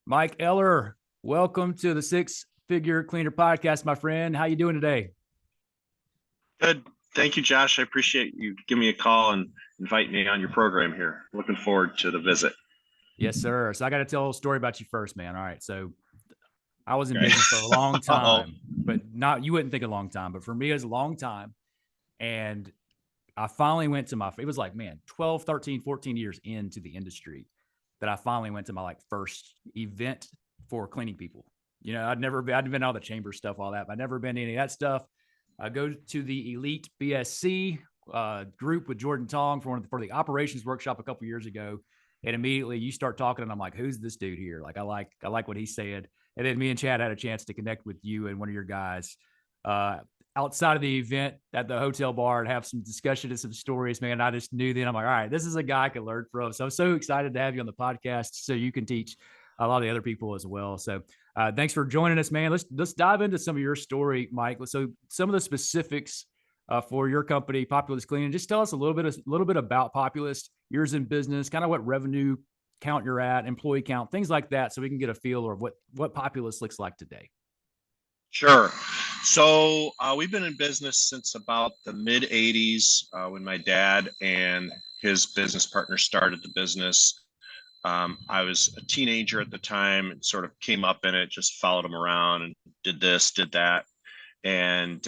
Mike Eller, welcome to the Six Figure Cleaner Podcast, my friend. How you doing today? Good. Thank you, Josh. I appreciate you giving me a call and invite me on your program here. Looking forward to the visit. Yes, sir. So I got to tell a story about you first, man. All right. So I was in Okay. business for a long Oh, time, but not you wouldn't think a long time, but for me it was a long time. And I finally went to it was like, man, 12, 13, 14 years into the industry that I finally went to my like first event for cleaning people. I'd been all the chamber stuff, all that, but I'd never been to any of that stuff. I go to the Elite BSC group with Jordan Tong for the operations workshop a couple years ago. And immediately you start talking, and I'm like, who's this dude here? Like, I like what he said. And then me and Chad had a chance to connect with you and one of your guys uh, outside of the event at the hotel bar and have some discussion and some stories, man. I just knew then I'm like, all right, this is a guy I can learn from. So I'm so excited to have you on the podcast so you can teach a lot of the other people as well. So thanks for joining us, man. Let's dive into some of your story, Mike. So some of the specifics for your company, Populist Cleaning. Just tell us a little bit about Populist, years in business, kind of what revenue count you're at, employee count, things like that, so we can get a feel of what Populist looks like today. sure. So we've been in business since about the mid 80s when my dad and his business partner started the business. I was a teenager at the time and sort of came up in it, just followed him around and did this, did that. And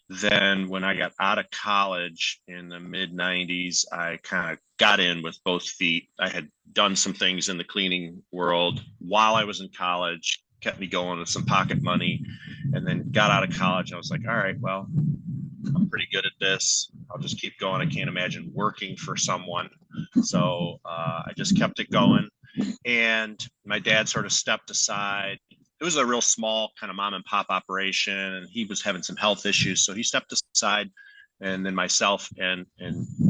then when I got out of college in the mid 90s, I kind of got in with both feet. I had done some things in the cleaning world while I was in college, kept me going with some pocket money, and then got out of college. I was like, all right, well, I'm pretty good at this. I'll just keep going. I can't imagine working for someone. So I just kept it going. And my dad sort of stepped aside. It was a real small kind of mom and pop operation, and he was having some health issues. So he stepped aside. And then myself and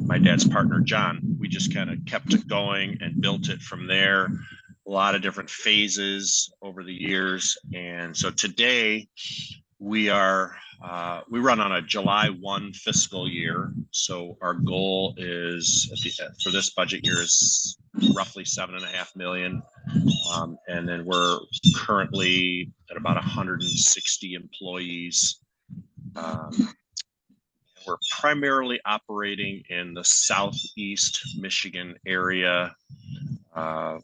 my dad's partner, John, we just kind of kept it going and built it from there. A lot of different phases over the years. And so today, we run on a July 1 fiscal year. So our goal is for this budget year is roughly 7.5 million. And then we're currently at about 160 employees. We're primarily operating in the Southeast Michigan area,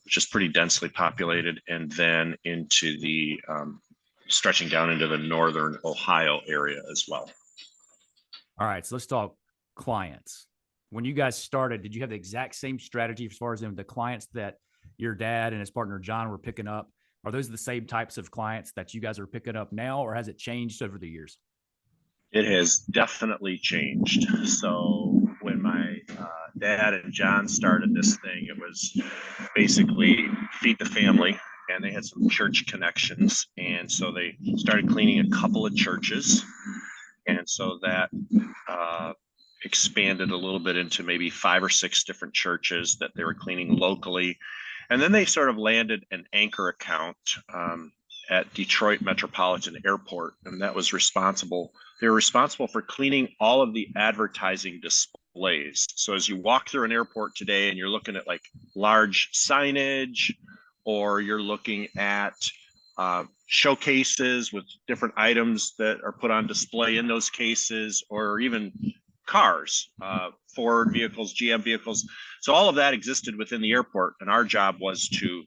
which is pretty densely populated, and then into the stretching down into the northern Ohio area as well. All right, so let's talk clients. When you guys started, did you have the exact same strategy as far as the clients that your dad and his partner John were picking up? Are those the same types of clients that you guys are picking up now, or has it changed over the years? It has definitely changed. So when my dad and John started this thing, it was basically feed the family, and they had some church connections. And so they started cleaning a couple of churches. And so that expanded a little bit into maybe 5 or 6 different churches that they were cleaning locally. And then they sort of landed an anchor account at Detroit Metropolitan Airport, and that was responsible. They were responsible for cleaning all of the advertising displays. So as you walk through an airport today and you're looking at like large signage, or you're looking at showcases with different items that are put on display in those cases, or even cars, Ford vehicles, GM vehicles. So all of that existed within the airport, and our job was to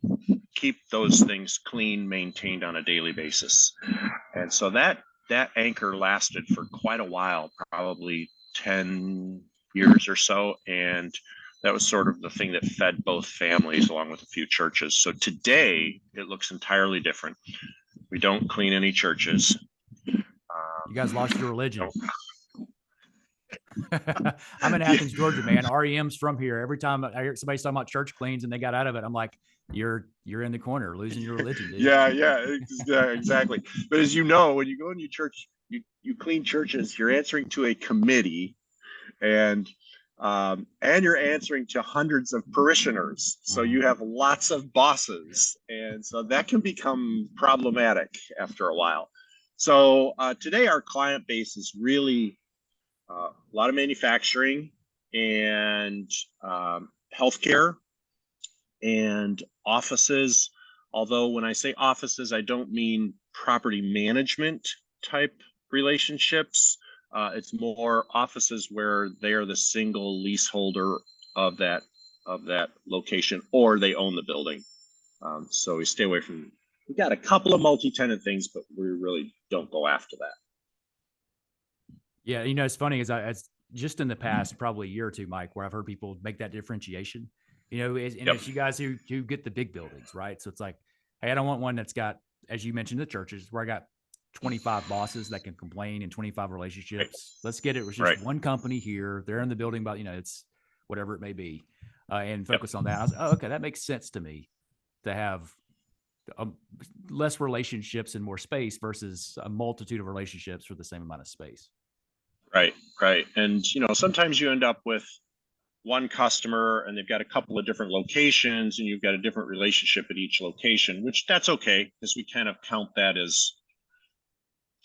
keep those things clean, maintained on a daily basis. And so that anchor lasted for quite a while, probably 10 years or so. And that was sort of the thing that fed both families along with a few churches. So today it looks entirely different. We don't clean any churches. You guys lost your religion. No. I'm in Athens, Georgia, man. REM's from here. Every time I hear somebody talking about church cleans and they got out of it, I'm like, you're in the corner, losing your religion, dude. Yeah, exactly. But as you know, when you go into church, you clean churches, you're answering to a committee, and you're answering to hundreds of parishioners. So you have lots of bosses, and so that can become problematic after a while. So today our client base is really a lot of manufacturing and healthcare and offices, Although when I say offices, I don't mean property management type relationships. It's more offices where they are the single leaseholder of that location, or they own the building. So we stay away from. We got a couple of multi-tenant things, but we really don't go after that. Yeah, you know, it's funny is I just in the past probably a year or two, Mike, where I've heard people make that differentiation. You know, and Yep. it's you guys who get the big buildings, right? So it's like, hey, I don't want one that's got, as you mentioned, the churches where I got 25 bosses that can complain and 25 relationships. Let's get it with just Right. one company here. They're in the building, but you know, it's whatever it may be, and Yep. focus on that. I was, oh, okay, that makes sense to me to have less relationships and more space versus a multitude of relationships for the same amount of space. Right. Right. And sometimes you end up with one customer and they've got a couple of different locations and you've got a different relationship at each location, which that's okay because we kind of count that as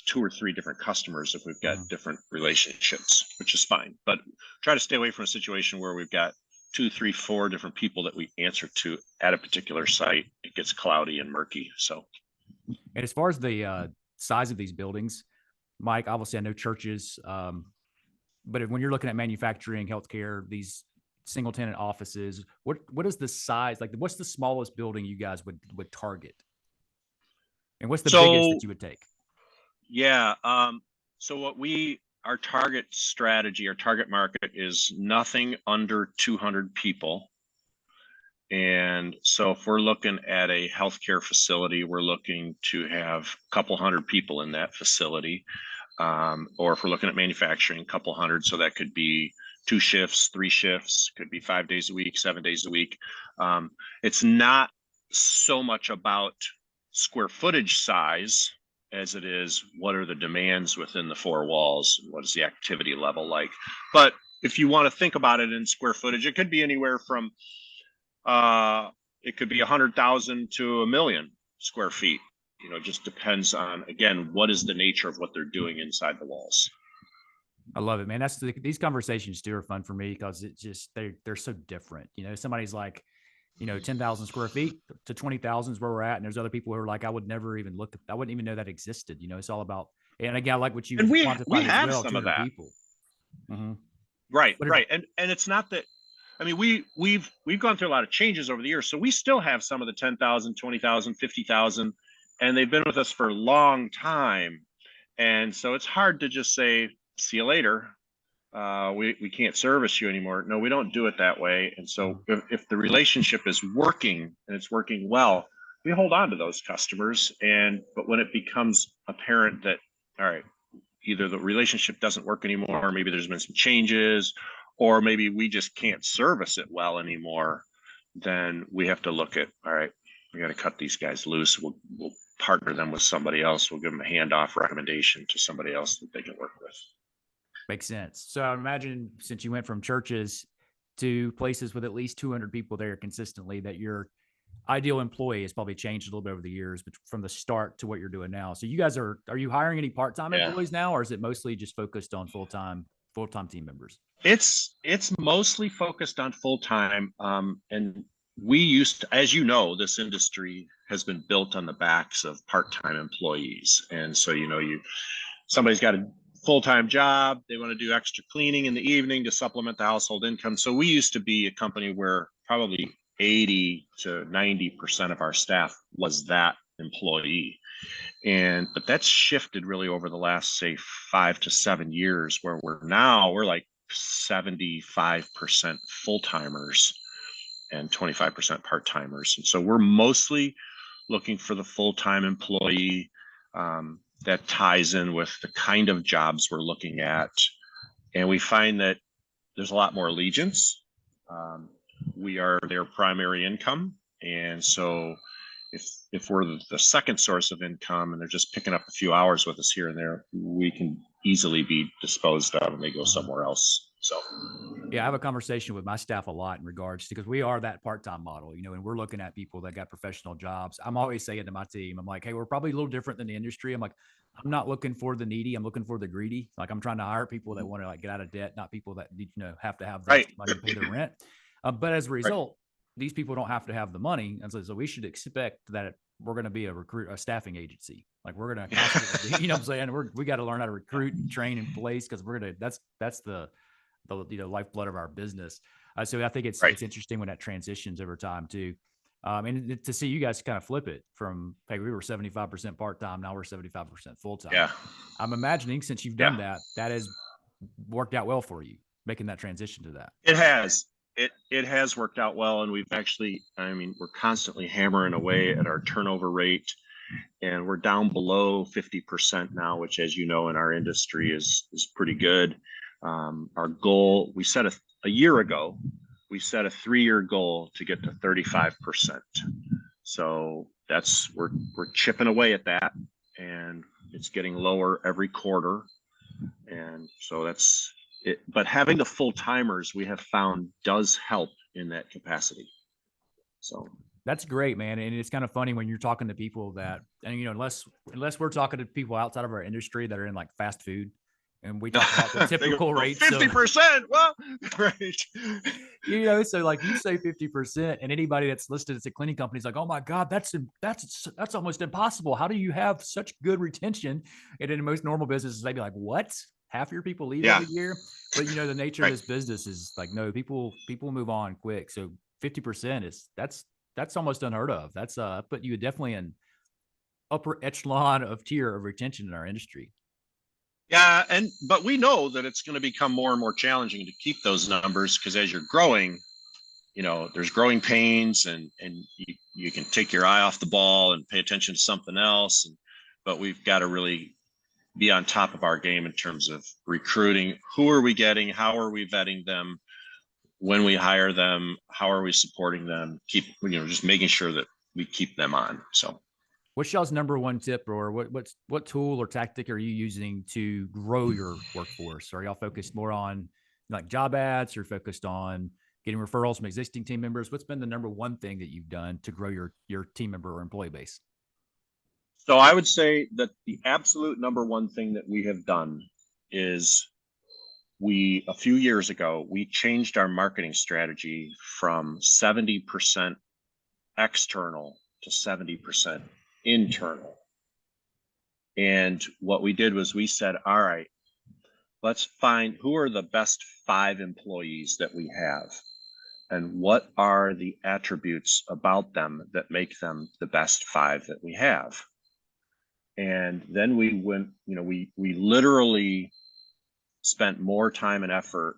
two or three different customers if we've got different relationships, which is fine. But try to stay away from a situation where we've got 2, 3, 4 different people that we answer to at a particular site. It gets cloudy and murky. So, and as far as the size of these buildings, Mike, obviously I know churches, but when you're looking at manufacturing, healthcare, these single tenant offices, what is the size? Like, what's the smallest building you guys would target, and what's the biggest that you would take? Yeah. So our target strategy, our target market is nothing under 200 people. And so if we're looking at a healthcare facility, we're looking to have a couple hundred people in that facility. Or if we're looking at manufacturing, a couple hundred. So that could be 2 shifts, 3 shifts, could be 5 days a week, 7 days a week. It's not so much about square footage size as it is what are the demands within the 4 walls and what is the activity level like. But if you want to think about it in square footage, it could be anywhere from it could be 100,000 to 1,000,000 square feet. It just depends on, again, what is the nature of what they're doing inside the walls. I love it, man. These conversations too are fun for me because it's just they're so different. Somebody's like, 10,000 square feet to 20,000 is where we're at. And there's other people who are like, I would never even I wouldn't even know that existed. It's all about, and again, I like what you And we quantified as have well, some of 200 that. people. Mm-hmm. Right. And it's not that, I mean, we've gone through a lot of changes over the years. So we still have some of the 10,000, 20,000, 50,000, and they've been with us for a long time. And so it's hard to just say, see you later. We can't service you anymore. No, we don't do it that way. And so if the relationship is working and it's working well, we hold on to those customers. But when it becomes apparent that, all right, either the relationship doesn't work anymore, or maybe there's been some changes, or maybe we just can't service it well anymore, then we have to look at, all right, we got to cut these guys loose. We'll partner them with somebody else. We'll give them a handoff recommendation to somebody else that they can work with. Makes sense. So I imagine since you went from churches to places with at least 200 people there consistently, that your ideal employee has probably changed a little bit over the years, but from the start to what you're doing now. So you guys are you hiring any part-time employees now, or is it mostly just focused on full-time team members? It's mostly focused on full-time. And we used to, as you know, this industry has been built on the backs of part-time employees. And so, somebody's got a full-time job, they want to do extra cleaning in the evening to supplement the household income. So we used to be a company where probably 80 to 90% of our staff was that employee. But that's shifted really over the last, say, 5 to 7 years, where we're like 75% full-timers and 25% part-timers. And so we're mostly looking for the full-time employee that ties in with the kind of jobs we're looking at. And we find that there's a lot more allegiance. We are their primary income. And so if we're the second source of income and they're just picking up a few hours with us here and there, we can easily be disposed of and they go somewhere else. So yeah, I have a conversation with my staff a lot in regards to, because we are that part-time model, and we're looking at people that got professional jobs. I'm always saying to my team, I'm like, hey, we're probably a little different than the industry. I'm like, I'm not looking for the needy. I'm looking for the greedy. Like, I'm trying to hire people that want to get out of debt, not people that have to have the money to pay their rent. But as a result, these people don't have to have the money. And so we should expect that we're going to be a staffing agency. Like we're going to constantly, you know what I'm saying? We got to learn how to recruit and train in place, because we're going to, that's the lifeblood of our business. So I think it's interesting when that transitions over time too. And to see you guys kind of flip it from, hey, we were 75% part-time, now we're 75% full-time. Yeah. I'm imagining since you've done that has worked out well for you, making that transition to that. It has. It has worked out well, and we've actually, I mean, we're constantly hammering away at our turnover rate, and we're down below 50% now, which, as you know, in our industry is pretty good. Our goal, we set a year ago, we set a 3-year goal to get to 35%. So that's we're chipping away at that, and it's getting lower every quarter, and so that's it. But having the full timers, we have found, does help in that capacity. So that's great, man. And it's kind of funny when you're talking to people that, and you know, unless we're talking to people outside of our industry that are in like fast food, and we talk about the typical rates, 50%. Well, right. You know, so like you say 50%, and anybody that's listed as a cleaning company is like, oh my God, that's almost impossible. How do you have such good retention? And in most normal businesses, they'd be like, what? Half your people leave every year. But you know, the nature of this business is like, no, people move on quick. So 50% is that's almost unheard of. That's put you definitely in upper echelon of tier of retention in our industry. Yeah, but we know that it's going to become more and more challenging to keep those numbers, because as you're growing, you know, there's growing pains, and you can take your eye off the ball and pay attention to something else. But we've got to really be on top of our game in terms of recruiting. Who are we getting? How are we vetting them? When we hire them, how are we supporting them? Keep, you know, just making sure that we keep them on. So what's y'all's number one tip, or what tool or tactic are you using to grow your workforce? Are y'all focused more on like job ads, or focused on getting referrals from existing team members? What's been the number one thing that you've done to grow your team member or employee base? So I would say that the absolute number one thing that we have done is a few years ago, we changed our marketing strategy from 70% external to 70% internal. And what we did was we said, all right, let's find who are the best 5 employees that we have, and what are the attributes about them that make them the best 5 that we have. And then we went, you know, we literally spent more time and effort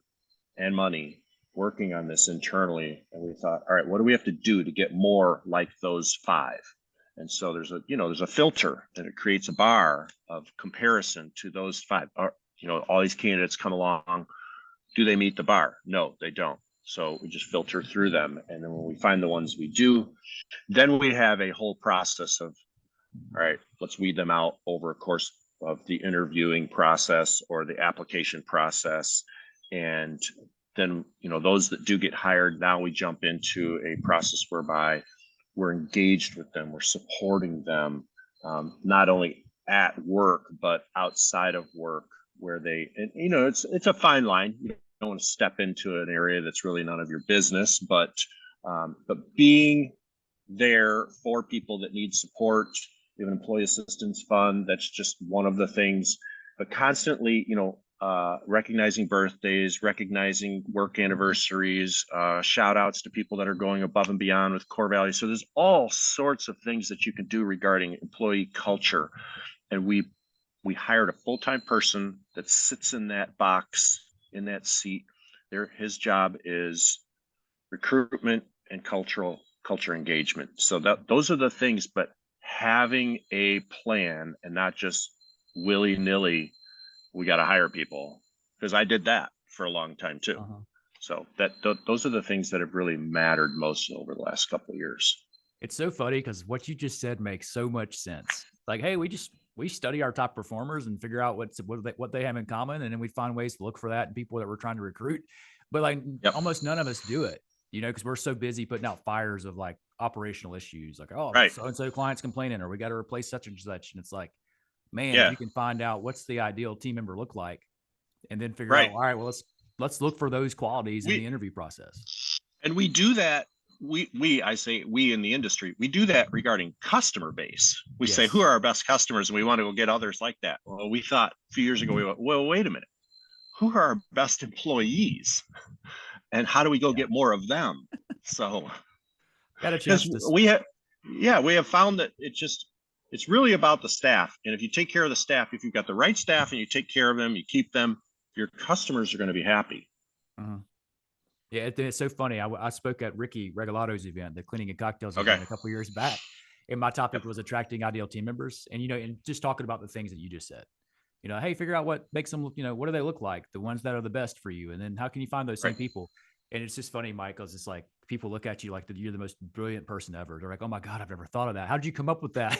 and money working on this internally. And we thought, all right, what do we have to do to get more like those 5? And so there's a filter, and it creates a bar of comparison to those 5. You know, all these candidates come along. Do they meet the bar? No, they don't. So we just filter through them. And then when we find the ones we do, then we have a whole process of, all right, let's weed them out over a course of the interviewing process or the application process. And then, you know, those that do get hired, now we jump into a process whereby we're engaged with them, we're supporting them, not only at work, but outside of work, where they, and, you know, it's a fine line. You don't want to step into an area that's really none of your business, but being there for people that need support. We have an employee assistance fund. That's just one of the things, but constantly, you know, recognizing birthdays, recognizing work anniversaries, shout outs to people that are going above and beyond with core values. So there's all sorts of things that you can do regarding employee culture. And we hired a full-time person that sits in that box, in that seat. His job is recruitment and culture engagement. So those are the things, but having a plan and not just willy-nilly, we got to hire people, because I did that for a long time too. So those are the things that have really mattered most over the last couple of years. It's so funny because what you just said makes so much sense. Like, hey, we study our top performers and figure out what they have in common, and then we find ways to look for that in people that we're trying to recruit. But like almost none of us do it, you know, because we're so busy putting out fires of like operational issues, like, oh, so and so client's complaining, or we got to replace such and such, and it's like, man, if you can find out what's the ideal team member look like, and then figure out, all right, well, let's look for those qualities in the interview process. And we do that I say we in the industry, we do that regarding customer base. We say, who Yes. are our best customers? And we want to go get others like that. Well, we thought a few years ago, we went, well, wait a minute. Who are our best employees? And how do we go Yeah. get more of them? So, Got a because chance to, we have found that it's really about the staff. And if you take care of the staff, if you've got the right staff and you take care of them, you keep them, your customers are going to be happy. uh yeah, it's so funny. I spoke at Ricky Regalato's event, the Cleaning and Cocktails Okay. event, a couple years back, and my topic Yep. was attracting ideal team members, and and just talking about the things that you just said. Hey, figure out what makes them look. What do they look like? The ones that are the best for you, and then how can you find those same Right. people? And it's just funny, Mike, because it's like people look at you like you're the most brilliant person ever. They're like, "Oh my god, I've never thought of that. How did you come up with that?"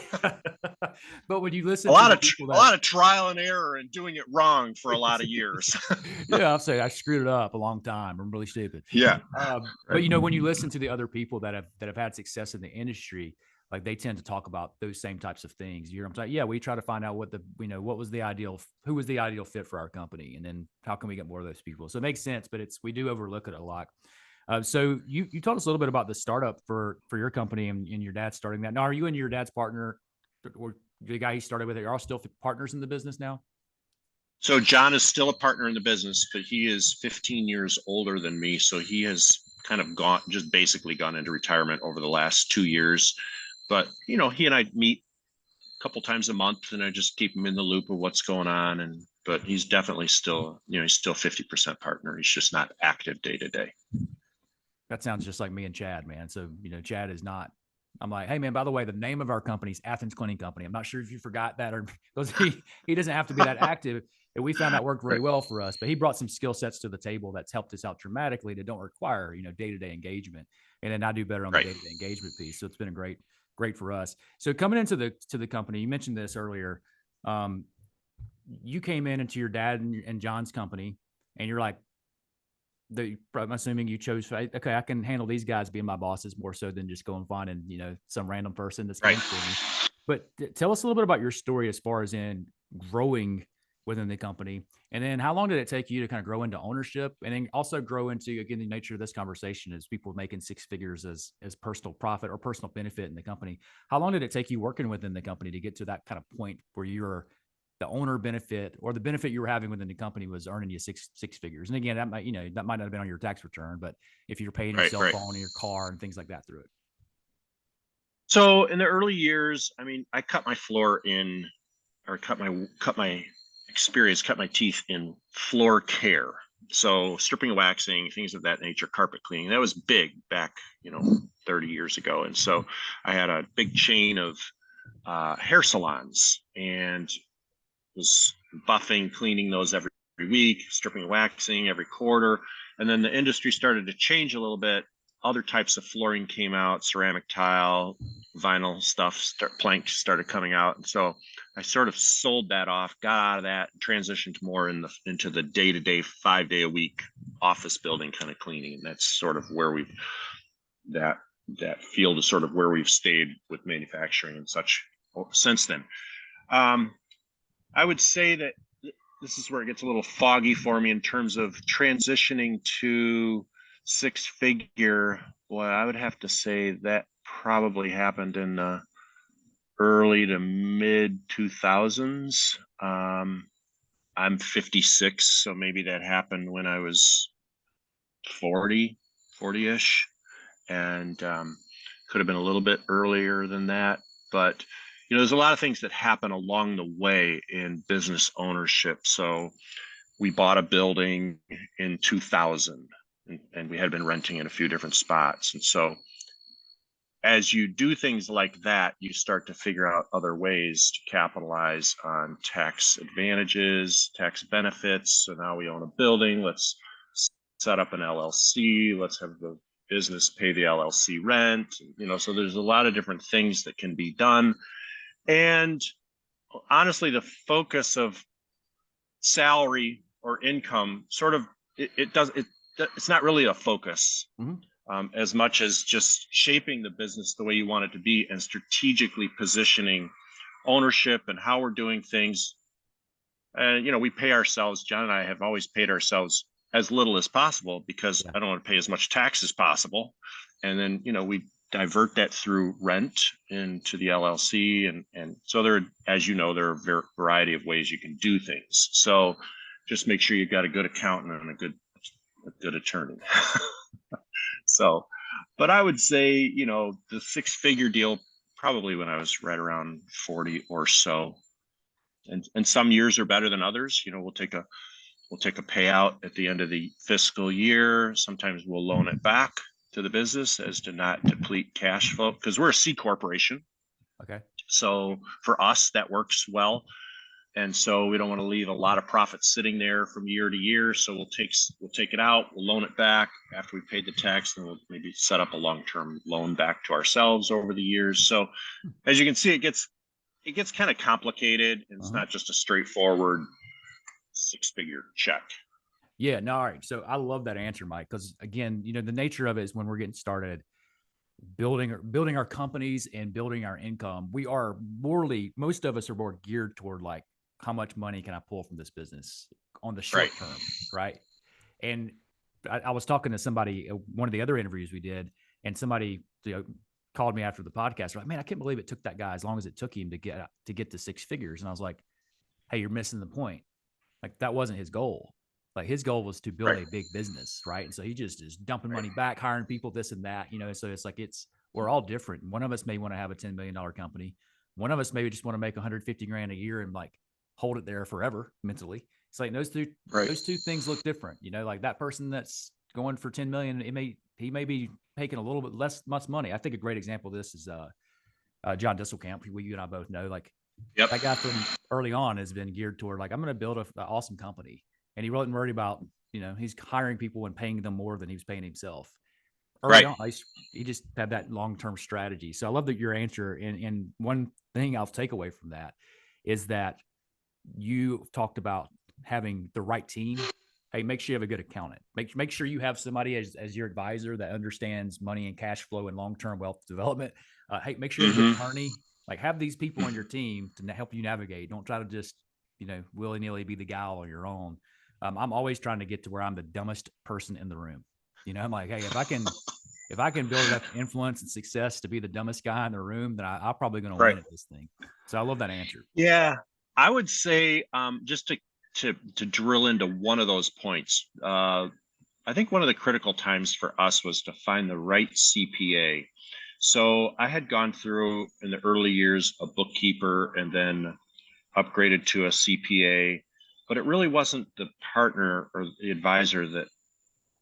But when you listen to the people A that, lot of trial and error and doing it wrong for a lot of years. yeah, I'll say I screwed it up a long time. I'm really stupid. Yeah. But when you listen to the other people that have had success in the industry, like they tend to talk about those same types of things. I'm saying, yeah, we try to find out what was the ideal, who was the ideal fit for our company, and then how can we get more of those people. So it makes sense, but we do overlook it a lot. So you told us a little bit about the startup for your company and your dad starting that. Now, are you and your dad's partner, or the guy he started with, are you all still partners in the business now? So John is still a partner in the business, but he is 15 years older than me. So he has kind of basically gone into retirement over the last 2 years. But, he and I meet a couple times a month and I just keep him in the loop of what's going on. But he's definitely still, he's still 50% partner. He's just not active day to day. That sounds just like me and Chad, man. So, Chad is not, I'm like, hey man, by the way, the name of our company is Athens Cleaning Company. I'm not sure if you forgot that, or because he doesn't have to be that active. And we found that worked really well for us, but he brought some skill sets to the table that's helped us out dramatically that don't require, day-to-day engagement. And then I do better on the day-to-day engagement piece. So it's been great for us. So coming into the company, you mentioned this earlier. You came into your dad and John's company and you're like, I'm assuming you chose, okay, I can handle these guys being my bosses more so than just going finding, some random person that's going for me. But tell us a little bit about your story as far as in growing within the company. And then how long did it take you to kind of grow into ownership and then also grow into, again, the nature of this conversation is people making six figures as personal profit or personal benefit in the company. How long did it take you working within the company to get to that kind of point where you're the owner benefit or the benefit you were having within the company was earning you six figures? And again, that might not have been on your tax return, but if you're paying your cell phone and your car and things like that through it. So in the early years, I mean, I cut my floor in, or cut my teeth in floor care. So stripping and waxing, things of that nature, carpet cleaning. That was big back, 30 years ago. And so I had a big chain of hair salons and was buffing, cleaning those every week, stripping and waxing every quarter. And then the industry started to change a little bit. Other types of flooring came out, ceramic tile, vinyl stuff, plank started coming out. And so I sort of sold that off, got out of that, transitioned more into the day-to-day, 5-day a week office building kind of cleaning. And that's sort of where that field is sort of where we've stayed with manufacturing and such since then. I would say that this is where it gets a little foggy for me in terms of transitioning to six figure. Well, I would have to say that probably happened in the early to mid 2000s. I'm 56, so maybe that happened when I was 40-ish, and could have been a little bit earlier than that. But there's a lot of things that happen along the way in business ownership. So we bought a building in 2000, and we had been renting in a few different spots. And so as you do things like that, you start to figure out other ways to capitalize on tax advantages, tax benefits. So now we own a building. Let's set up an LLC. Let's have the business pay the LLC rent. So there's a lot of different things that can be done. And honestly, the focus of salary or income sort of, it's not really a focus. As much as just shaping the business the way you want it to be and strategically positioning ownership and how we're doing things. And, we pay ourselves. John and I have always paid ourselves as little as possible because Yeah. I don't want to pay as much tax as possible. And then, we divert that through rent into the LLC. And so there, as you know, there are a variety of ways you can do things. So just make sure you've got a good accountant and a good attorney. So, but I would say, the 6-figure deal, probably when I was right around 40 or so. And some years are better than others. We'll take a payout at the end of the fiscal year. Sometimes we'll loan it back to the business as to not deplete cash flow because we're a C corporation. Okay. So for us, that works well. And so we don't want to leave a lot of profit sitting there from year to year. So we'll take it out, we'll loan it back after we paid the tax, and we'll maybe set up a long-term loan back to ourselves over the years. So as you can see, it gets kind of complicated. It's not just a straightforward 6-figure check. Yeah, no, all right. So I love that answer, Mike, because again, the nature of it is when we're getting started building our companies and building our income, we are most of us are more geared toward like how much money can I pull from this business on the short term, right? And I was talking to somebody, one of the other interviews we did, and somebody called me after the podcast. Like, man, I can't believe it took that guy as long as it took him to get to 6 figures. And I was like, hey, you're missing the point. Like that wasn't his goal. Like his goal was to build a big business, right? And so he just is dumping money back, hiring people, this and that, So it's like we're all different. One of us may want to have a $10 million company. One of us maybe just want to make 150 grand a year and like hold it there forever mentally. It's like those two things look different. Like that person that's going for 10 million, he may be making a little bit much money. I think a great example of this is John Disselkamp, who you and I both know. Like that guy from early on has been geared toward like, I'm going to build an awesome company. And he wasn't worried about, he's hiring people and paying them more than he was paying himself. Early on, he just had that long-term strategy. So I love that your answer. And one thing I'll take away from that is that you talked about having the right team. Hey, make sure you have a good accountant. Make sure you have somebody as your advisor that understands money and cash flow and long-term wealth development. Hey, make sure you have a good attorney. Like have these people on your team to help you navigate. Don't try to just, willy-nilly be the guy all on your own. I'm always trying to get to where I'm the dumbest person in the room. I'm like, hey, if I can build enough influence and success to be the dumbest guy in the room, then I'm probably going to win at this thing. So I love that answer. Yeah, I would say just to drill into one of those points. I think one of the critical times for us was to find the right CPA. So I had gone through in the early years a bookkeeper and then upgraded to a CPA, but it really wasn't the partner or the advisor that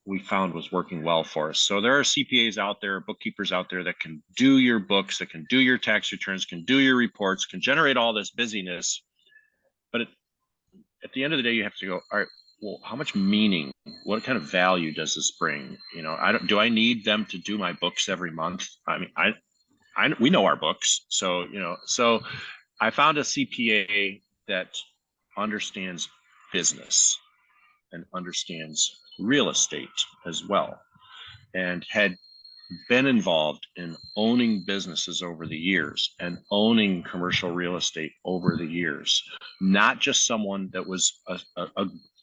we found was working well for us. So there are CPAs out there, bookkeepers out there that can do your books, that can do your tax returns, can do your reports, can generate all this busyness. But at the end of the day, you have to go, all right, well, how much meaning, what kind of value does this bring? Do I need them to do my books every month? I mean, we know our books. So I found a CPA that understands business and understands real estate as well, and had been involved in owning businesses over the years and owning commercial real estate over the years, not just someone that was a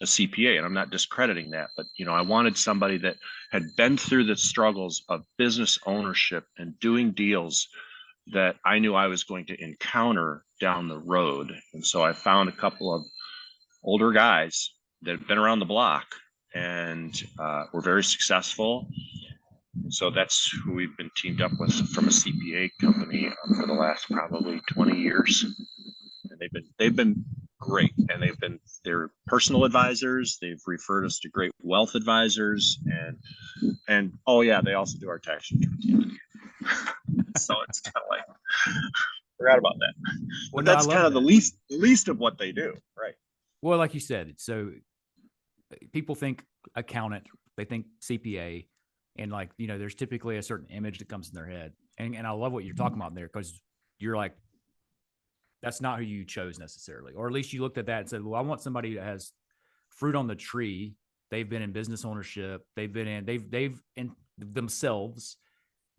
CPA. And I'm not discrediting that, but I wanted somebody that had been through the struggles of business ownership and doing deals that I knew I was going to encounter down the road. And so I found a couple of older guys that have been around the block and were very successful. So that's who we've been teamed up with from a CPA company for the last probably 20 years. And they've been great, and they're personal advisors. They've referred us to great wealth advisors, and oh yeah, they also do our tax returns. So it's kind of like forgot about that. But that's kind of the least of what they do, right? Well, like you said, so people think accountant, they think CPA, and like there's typically a certain image that comes in their head, and I love what you're talking about there because you're like, that's not who you chose necessarily, or at least you looked at that and said, well, I want somebody that has fruit on the tree. They've been in business ownership. They've in themselves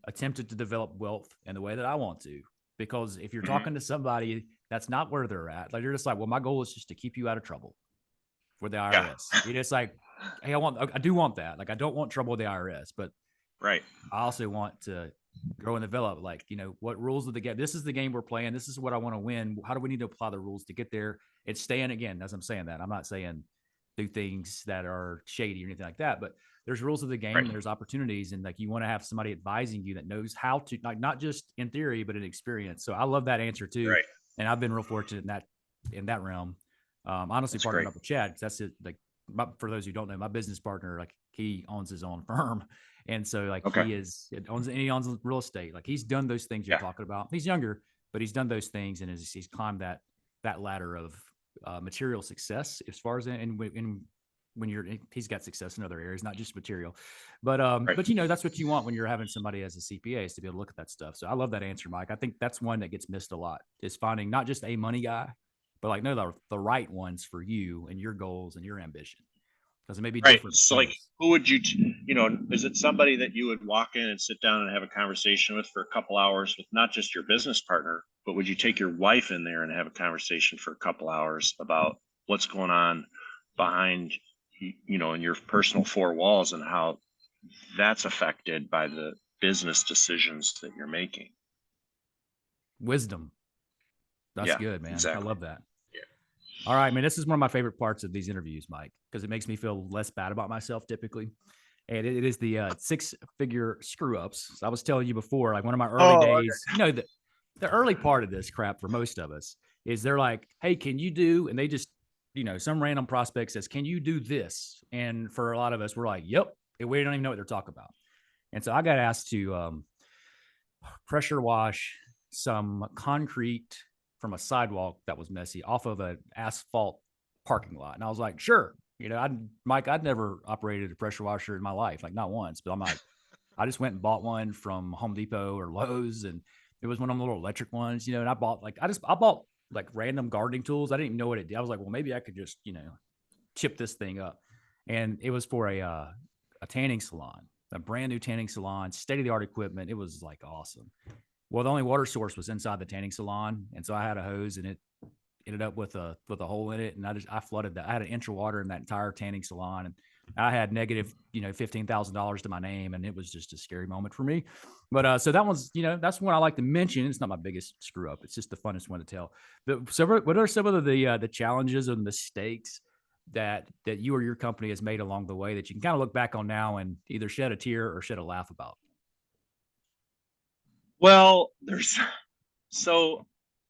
attempted to develop wealth in the way that I want to. Because if you're talking to somebody that's not where they're at, like you're just like, well, my goal is just to keep you out of trouble. for the Yeah. IRS. It's like, hey, I do want that. Like, I don't want trouble with the IRS, but Right. I also want to grow and develop. Like, what rules of the game? This is the game we're playing. This is what I want to win. How do we need to apply the rules to get there? It's staying, again, as I'm saying that, I'm not saying do things that are shady or anything like that, but there's rules of the game, Right. and there's opportunities, and like, you want to have somebody advising you that knows how to, like, not just in theory, but in experience. So I love that answer too. Right. And I've been real fortunate in that realm. Honestly, That's partnered great. up with Chad, because that's it. Like, for those who don't know, my business partner, like, he owns his own firm. And so, like, Okay. he owns real estate. Like, he's done those things you're Yeah. talking about. He's younger, but he's done those things, and he's climbed that ladder of material success, as far as when he's got success in other areas, not just material. But Right. that's what you want when you're having somebody as a CPA, is to be able to look at that stuff. So I love that answer, Mike. I think that's one that gets missed a lot, is finding not just a money guy, but like, no, the right ones for you and your goals and your ambition, because it may be Right. different So, for like, others. who would you, is it somebody that you would walk in and sit down and have a conversation with for a couple hours with not just your business partner, but would you take your wife in there and have a conversation for a couple hours about what's going on behind, in your personal four walls, and how that's affected by the business decisions that you're making? Wisdom. That's Yeah, good, man. I exactly. love that. Yeah. All right, man. This is one of my favorite parts of these interviews, Mike, because it makes me feel less bad about myself typically. And it is the 6-figure screw ups. So I was telling you before, like, one of my early Oh, days, the early part of this crap for most of us is, they're like, hey, can you do, and they just, some random prospect says, can you do this? And for a lot of us, we're like, yep. And we don't even know what they're talking about. And so I got asked to pressure wash some concrete from a sidewalk that was messy off of an asphalt parking lot. And I was like, sure. Mike, I'd never operated a pressure washer in my life, like, not once. But I'm like, I just went and bought one from Home Depot or Lowe's, and it was one of them little electric ones, and I bought like random gardening tools. I didn't even know what it did. I was like, well, maybe I could just, chip this thing up. And it was for a tanning salon, a brand new tanning salon, state of the art equipment. It was like awesome. Well, the only water source was inside the tanning salon, and so I had a hose, and it ended up with a hole in it, and I flooded that. I had an inch of water in that entire tanning salon, and I had negative $15,000 to my name, and it was just a scary moment for me. But so that one's that's one I like to mention. It's not my biggest screw up. It's just the funnest one to tell. But so, what are some of the challenges or mistakes that you or your company has made along the way that you can kind of look back on now and either shed a tear or shed a laugh about? Well, so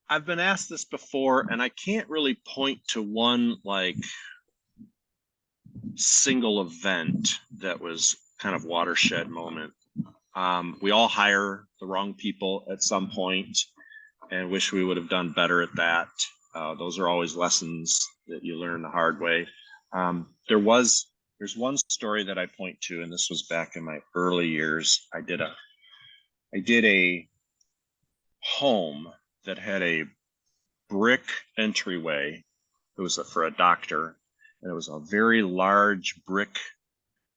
I've been asked this before, and I can't really point to one, like, single event that was kind of watershed moment. We all hire the wrong people at some point, and wish we would have done better at that. Those are always lessons that you learn the hard way. There's one story that I point to, and this was back in my early years. I did a home that had a brick entryway. It was for a doctor, and it was a very large brick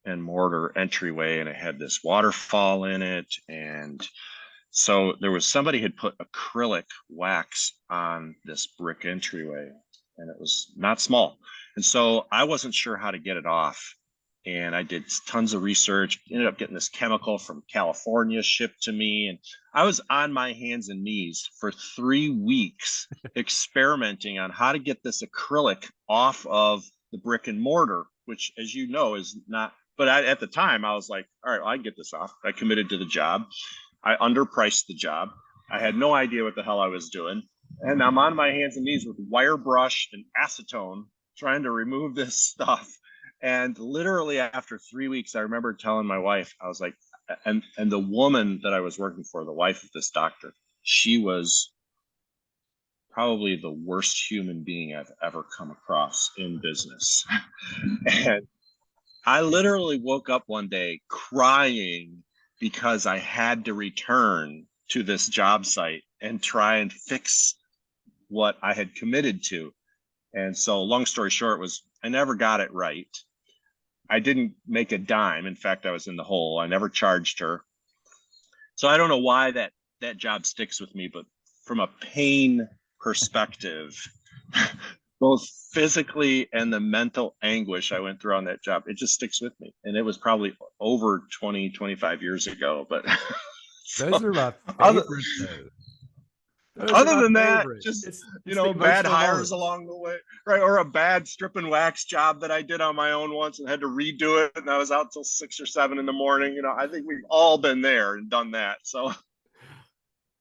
and mortar entryway, and it had this waterfall in it. And so somebody had put acrylic wax on this brick entryway, and it was not small. And so I wasn't sure how to get it off. And I did tons of research, ended up getting this chemical from California shipped to me. And I was on my hands and knees for 3 weeks experimenting on how to get this acrylic off of the brick and mortar, which, as you know, is not, but at the time I was like, all right, well, I can get this off. I committed to the job. I underpriced the job. I had no idea what the hell I was doing. And I'm on my hands and knees with wire brush and acetone trying to remove this stuff. And literally after 3 weeks, I remember telling my wife, I was like, and the woman that I was working for, the wife of this doctor, she was probably the worst human being I've ever come across in business. And I literally woke up one day crying because I had to return to this job site and try and fix what I had committed to. And so, long story short, was I never got it right. I didn't make a dime. In fact, I was in the hole. I never charged her. So I don't know why that job sticks with me, but from a pain perspective, both physically and the mental anguish I went through on that job. It just sticks with me. And it was probably over 20, 25 years ago. But Those so are my other, favorite though. Those are other my than that, favorite. just, It's the bad emotional hires moments. along the way, right? Or a bad strip and wax job that I did on my own once and had to redo it. And I was out till 6 or 7 in the morning. I think we've all been there and done that. So,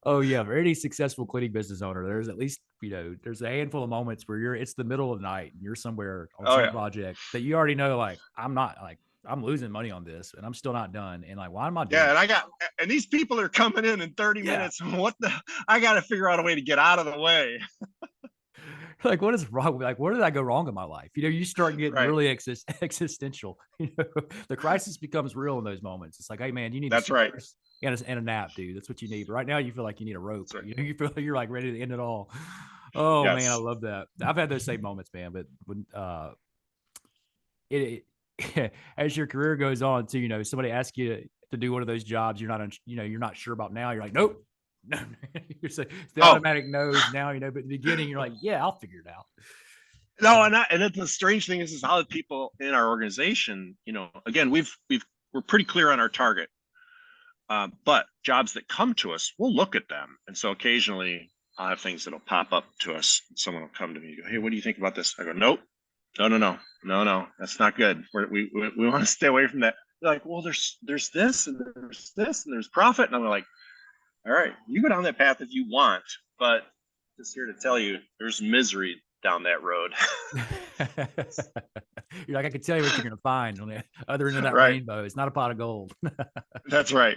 Oh yeah, for any successful cleaning business owner, there's at least there's a handful of moments where it's the middle of the night and you're somewhere on oh, some yeah. project that you already know like I'm losing money on this and I'm still not done and like why am I doing Yeah, this? and these people are coming in 30 Yeah, minutes. I got to figure out a way to get out of the way. like what is wrong? Like where did I go wrong in my life? You start getting Right. really existential. The crisis becomes real in those moments. It's like, hey man, you need a That's right. snooze and a nap, dude. That's what you need. But right now, you feel like you need a rope. That's right. You feel like you're like ready to end it all. Oh man, I Yes. love that. I've had those same moments, man. But when as your career goes on, too, somebody asks you to do one of those jobs you're not sure about now. You're like, nope. No, it's the Oh, automatic no's now, but in the beginning, you're like, yeah, I'll figure it out. no, and that's the strange thing is how the people in our organization, again, we're pretty clear on our target. But jobs that come to us, we'll look at them. And so occasionally I'll have things that'll pop up to us. Someone will come to me and go, hey, what do you think about this? I go, nope, no, that's not good. We want to stay away from that. They're like, well, there's this and there's this and there's profit. And I'm like, all right, you go down that path if you want, but just here to tell you, there's misery down that road. You're like, I can tell you what you're going to find on the other end of that Right. rainbow. It's not a pot of gold. That's right.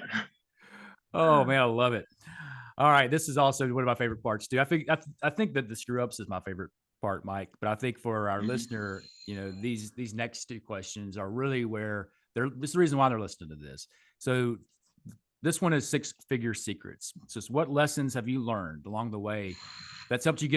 Oh man, I love it. All right, this is also one of my favorite parts too. I think that the screw ups is my favorite part, Mike. But I think for our Mhm. listener, these next two questions are really where this is the reason why they're listening to this. So this one is six-figure secrets. So it's what lessons have you learned along the way that's helped you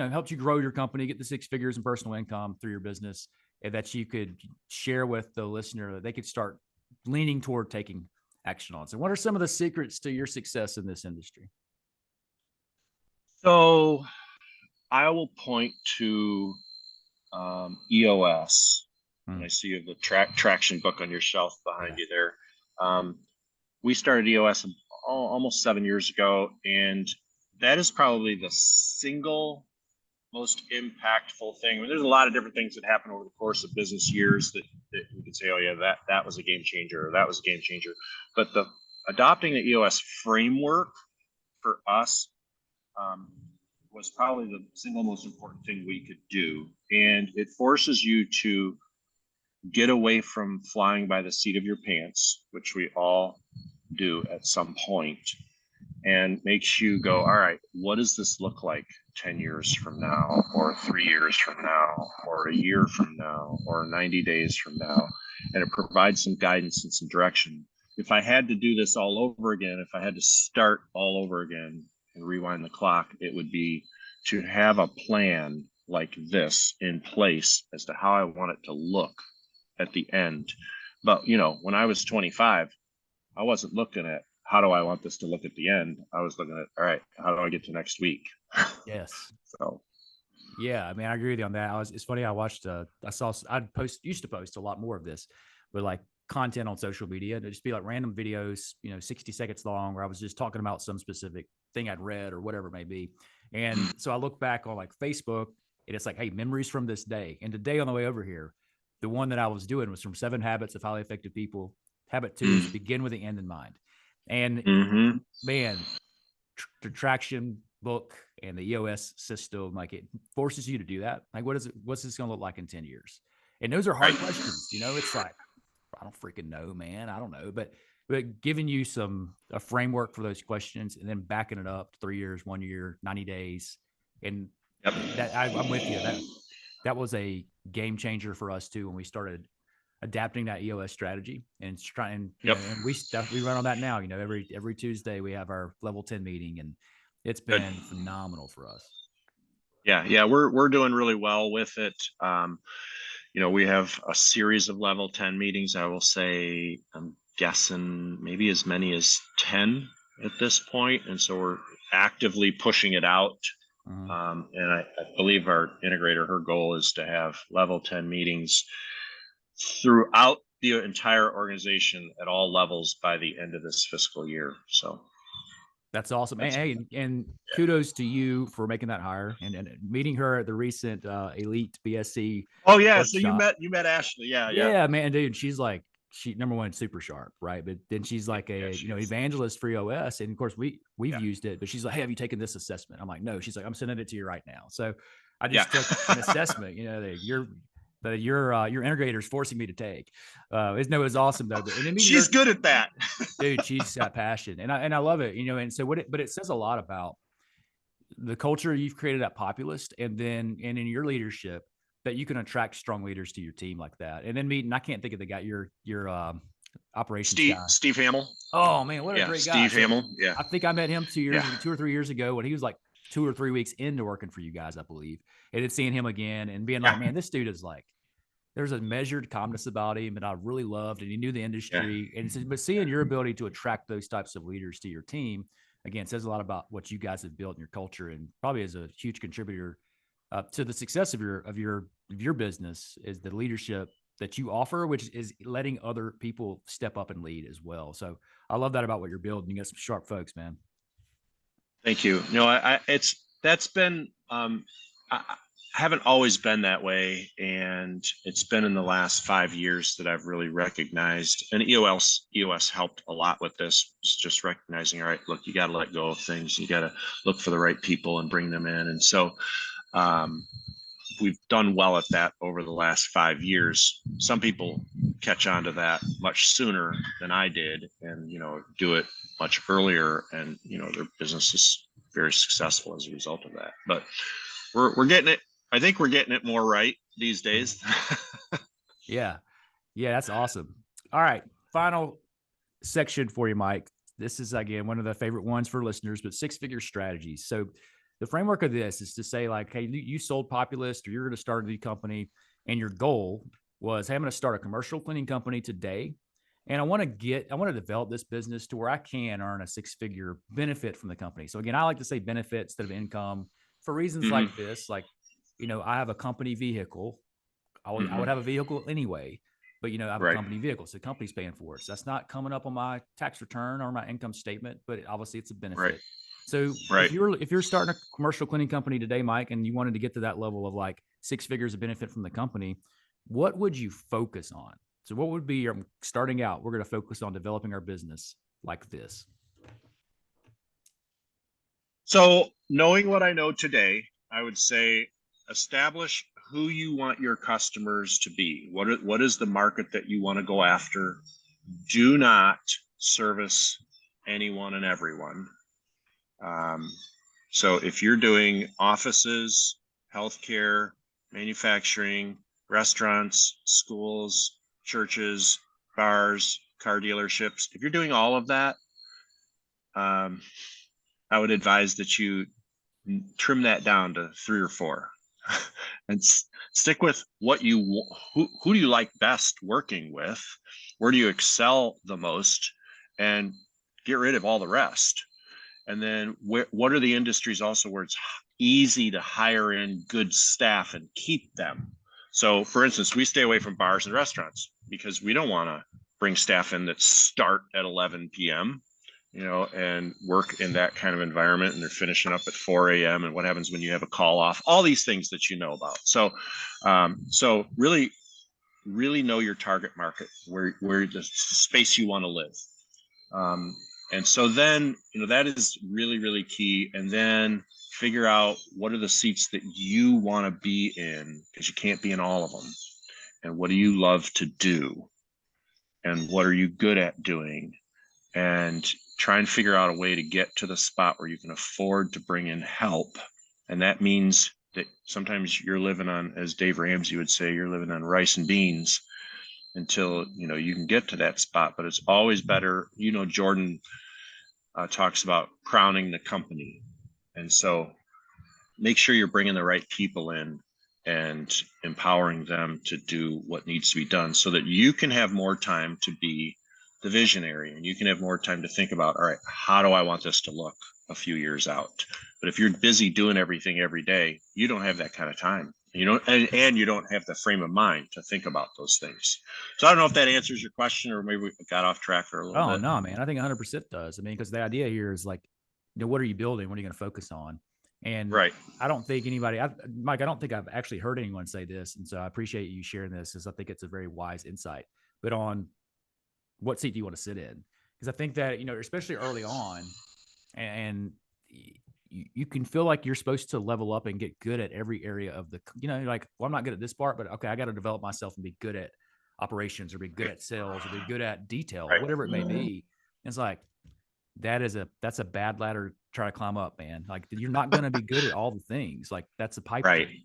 helped you grow your company, get the six figures in personal income through your business, and that you could share with the listener that they could start leaning toward taking action on. So what are some of the secrets to your success in this industry? So I will point to EOS, and Hmm. I see you have the traction book on your shelf behind Yeah. you there. Um, we started EOS almost 7 years ago, and that is probably the single most impactful thing. I mean, there's a lot of different things that happen over the course of business years that we could say, oh yeah, that was a game changer, or that was a game changer. But the adopting the EOS framework for us um, was probably the single most important thing we could do. And it forces you to get away from flying by the seat of your pants, which we all do at some point, and makes you go, all right, what does this look like 10 years from now, or 3 years from now, or a year from now, or 90 days from now? And it provides some guidance and some direction. If I had to do this all over again, if I had to start all over again and rewind the clock, it would be to have a plan like this in place as to how I want it to look at the end. But, when I was 25, I wasn't looking at how do I want this to look at the end. I was looking at, all right, how do I get to next week? Yes. So, Yeah, I mean, I agree with you on that. It's funny. Used to post a lot more of this, but like content on social media, to just be like random videos, 60 seconds long, where I was just talking about some specific thing I'd read or whatever it may be. And so I look back on like Facebook, and it's like, hey, memories from this day. And today on the way over here, the one that I was doing was from 7 Habits of Highly Effective People. Habit 2 is begin with the end in mind. And mm-hmm. man, the traction book and the EOS system, like it forces you to do that. Like, what's this going to look like in 10 years? And those are hard Right. questions. It's like, I don't freaking know, man. I don't know. But giving you a framework for those questions and then backing it up 3 years, 1 year, 90 days. And Yep. I'm with you. That was a game changer for us too when we started adapting that EOS strategy and trying, Yep. and we run on that now. Every Tuesday we have our level 10 meeting, and it's Good. been phenomenal for us. Yeah, we're doing really well with it. We have a series of level 10 meetings. I will say, I'm guessing maybe as many as 10 at this point, and so we're actively pushing it out Mhm. And I believe our integrator, her goal is to have level 10 meetings throughout the entire organization at all levels by the end of this fiscal year. So That's awesome. And, that's, hey, and kudos to you for making that hire and meeting her at the recent Elite BSC oh yeah. So workshop. you met Ashley. Yeah. Yeah. Yeah, man, dude. She's like, she number one, super sharp, right? But then she's like Yeah. a She is. evangelist for EOS, and of course we've Yeah. used it. But she's like, hey, have you taken this assessment? I'm like, no. She's like, I'm sending it to you right now. So I Yeah. just took an assessment. That your integrator is forcing me to take. It was awesome though. But and then meeting She's her, good at that. dude, she's got passion, and I love it. And so but it says a lot about the culture you've created at Populist, and in your leadership that you can attract strong leaders to your team like that. And then meeting, I can't think of the guy, your operations guy. Steve Hamill. Oh man, what a Yeah. great guy! Steve So Hamill. Yeah. I think I met him Yeah. 2 or 3 years ago, when he was like 2 or 3 weeks into working for you guys, I believe. And then seeing him again and being Yeah. like, man, this dude is like, there's a measured calmness about him, and I really loved, and he knew the Yeah. industry. And so, but seeing your ability to attract those types of leaders to your team, again, says a lot about what you guys have built in your culture, and probably is a huge contributor to the success of your business, is the leadership that you offer, which is letting other people step up and lead as well. So I love that about what you're building. You got some sharp folks, man. Thank you. No, that's been, I haven't always been that way. And it's been in the last 5 years that I've really recognized, and EOS helped a lot with this. It's just recognizing, all right, look, you got to let go of things. You got to look for the right people and bring them in. And so, um, we've done well at that over the last 5 years. Some people catch on to that much sooner than I did, and do it much earlier, and their business is very successful as a result of that. But we're getting it. I think we're getting it more right these days. Yeah. Yeah, that's awesome. All right. Final section for you, Mike. This is, again, one of the favorite ones for listeners, but six-figure strategies. So the framework of this is to say, like, hey, you sold Populist, or you're going to start a new company, and your goal was, hey, I'm going to start a commercial cleaning company today. And I want to develop this business to where I can earn a six-figure benefit from the company. So again, I like to say benefit instead of income for reasons Mm-hmm. like this. Like, I have a company vehicle. I would Mm-hmm. have a vehicle anyway, but I have a Right. company vehicle, so the company's paying for it. So that's not coming up on my tax return or my income statement, but obviously it's a benefit. Right. So Right. if you're starting a commercial cleaning company today, Mike, and you wanted to get to that level of like six figures of benefit from the company, what would you focus on? So what would be your starting out? We're going to focus on developing our business like this. So, knowing what I know today, I would say establish who you want your customers to be. What is the market that you want to go after? Do not service anyone and everyone. So if you're doing offices, healthcare, manufacturing, restaurants, schools, churches, bars, car dealerships, if you're doing all of that, I would advise that you trim that down to 3 or 4 and stick with what who do you like best working with? Where do you excel the most? And get rid of all the rest. And then what are the industries also where it's easy to hire in good staff and keep them? So for instance, we stay away from bars and restaurants because we don't want to bring staff in that start at 11 p.m., and work in that kind of environment, and they're finishing up at 4 a.m. And what happens when you have a call off? All these things that you know about. So really, really know your target market, where the space you want to live. And so then, that is really, really key. And then figure out what are the seats that you want to be in, because you can't be in all of them. And what do you love to do? And what are you good at doing? And try and figure out a way to get to the spot where you can afford to bring in help. And that means that sometimes you're living on, as Dave Ramsey would say, you're living on rice and beans until, you can get to that spot. But it's always better, Jordan talks about crowning the company. And so make sure you're bringing the right people in and empowering them to do what needs to be done so that you can have more time to be the visionary, and you can have more time to think about, all right, how do I want this to look a few years out? But if you're busy doing everything every day, you don't have that kind of time. You know, and you don't have the frame of mind to think about those things. So I don't know if that answers your question, or maybe we got off track for a little bit. Oh no, man. I think 100% does. I mean, because the idea here is like, what are you building? What are you going to focus on? And Right. I don't think anybody, Mike, I don't think I've actually heard anyone say this. And so I appreciate you sharing this, because I think it's a very wise insight. But on what seat do you want to sit in? Because I think that, especially early on, and you can feel like you're supposed to level up and get good at every area of the, like, well, I'm not good at this part, but okay, I got to develop myself and be good at operations, or be good at sales, or be good at detail, Right. whatever it may be. And it's like, that's a bad ladder to try to climb up, man. Like, you're not going to be good at all the things. Like, that's a pipe Right. dream.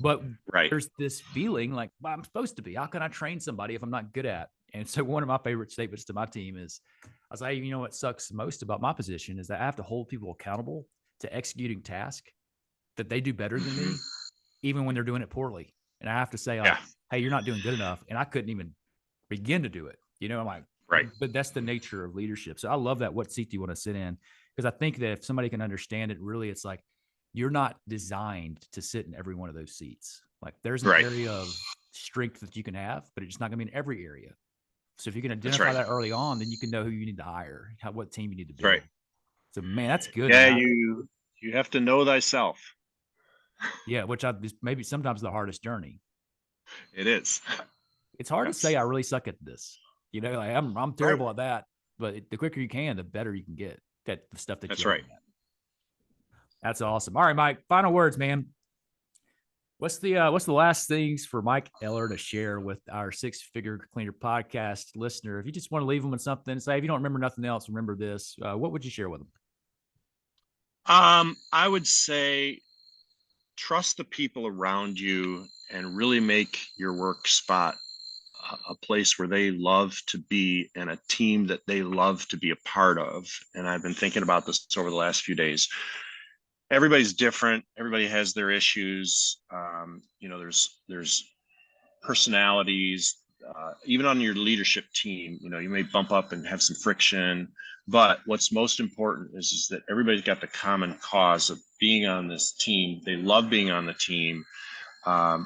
But Right. there's this feeling like, well, I'm supposed to be. How can I train somebody if I'm not good at? And so one of my favorite statements to my team is, I was like, what sucks most about my position is that I have to hold people accountable to executing tasks that they do better than me, even when they're doing it poorly. And I have to say, like, hey, you're not doing good enough. And I couldn't even begin to do it. I'm like, right. But that's the nature of leadership. So I love that. What seat do you want to sit in? Because I think that if somebody can understand it, really, it's like, you're not designed to sit in every one of those seats. Like, there's an area of strength that you can have, but it's not going to be in every area. So if you can identify that early on, then you can know who you need to hire, what team you need to build. Right. So, man, that's good. Yeah, man. you have to know thyself. Yeah, which maybe sometimes the hardest journey. It is. It's hard to say I really suck at this. Like, I'm terrible at that. But the quicker you can, the better you can get at the stuff that you're right. at. That's awesome. All right, Mike. Final words, man. What's the last things for Mike Eller to share with our Six Figure Cleaner podcast listener? If you just want to leave them with something, say, if you don't remember nothing else, remember this. What would you share with them? I would say trust the people around you and really make your work spot a place where they love to be and a team that they love to be a part of. And I've been thinking about this over the last few days. Everybody's different. Everybody has their issues. There's personalities. Even on your leadership team, you may bump up and have some friction. But what's most important is that everybody's got the common cause of being on this team. They love being on the team.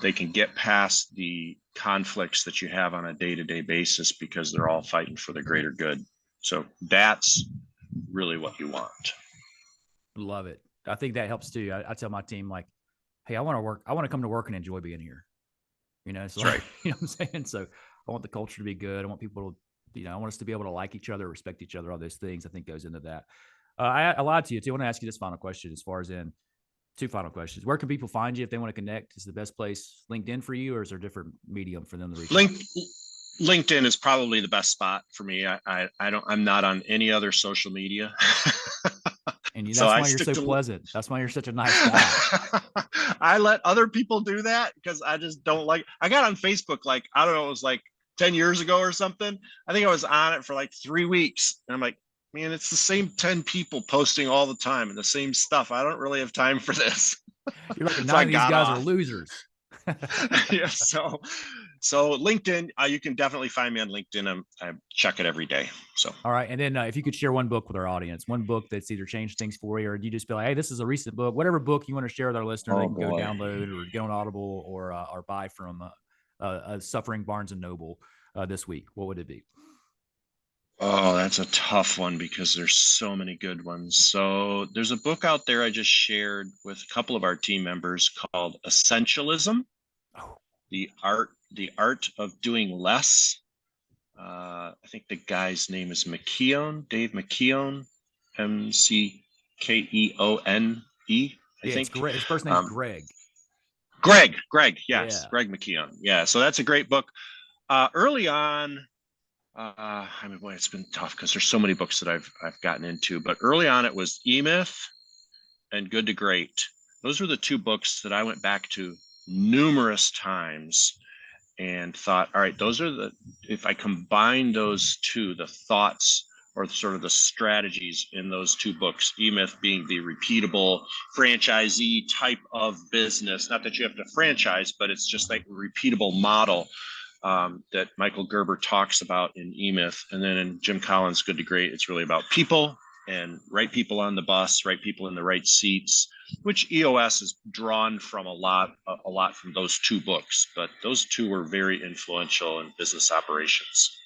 They can get past the conflicts that you have on a day-to-day basis because they're all fighting for the greater good. So that's really what you want. Love it. I think that helps too. I tell my team, like, hey, I want to come to work and enjoy being here. So that's right. You know what I'm saying? So I want the culture to be good. I want people to, I want us to be able to like each other, respect each other, all those things I think goes into that. I lied to you too. I want to ask you this final question, as far as in two final questions. Where can people find you if they want to connect? Is the best place LinkedIn for you, or is there a different medium for them to reach out? LinkedIn is probably the best spot for me. I'm not on any other social media. And that's why you're so pleasant. That's why you're such a nice guy. I let other people do that because I just don't like. I got on Facebook, like, I don't know, it was like 10 years ago or something. I think I was on it for like 3 weeks. And I'm like, man, it's the same 10 people posting all the time and the same stuff. I don't really have time for this. You're like, none of these guys are losers. Yeah. So LinkedIn, you can definitely find me on LinkedIn. I check it every day. So, all right. And then if you could share one book with our audience, one book that's either changed things for you, or you just be like, hey, this is a recent book, whatever book you want to share with our listener, they can go download or get on Audible or buy from a suffering Barnes and Noble this week. What would it be? Oh, that's a tough one because there's so many good ones. So there's a book out there I just shared with a couple of our team members called Essentialism. Oh. The art of doing less. I think the guy's name is McKeown, Dave McKeown, McKeone. I think. His first name is Greg. Greg, yes, yeah. Greg McKeown. Yeah, so that's a great book. Early on, I mean, boy, it's been tough because there's so many books that I've gotten into. But early on, it was E-Myth and Good to Great. Those were the two books that I went back to numerous times and thought, all right, if I combine those two, the thoughts or sort of the strategies in those two books, E-Myth being the repeatable franchisee type of business, not that you have to franchise, but it's just like a repeatable model. that Michael Gerber talks about in E-Myth. And then in Jim Collins' Good to Great, it's really about people and right people on the bus, right people in the right seats, which EOS is drawn from a lot from those two books. But those two were very influential in business operations.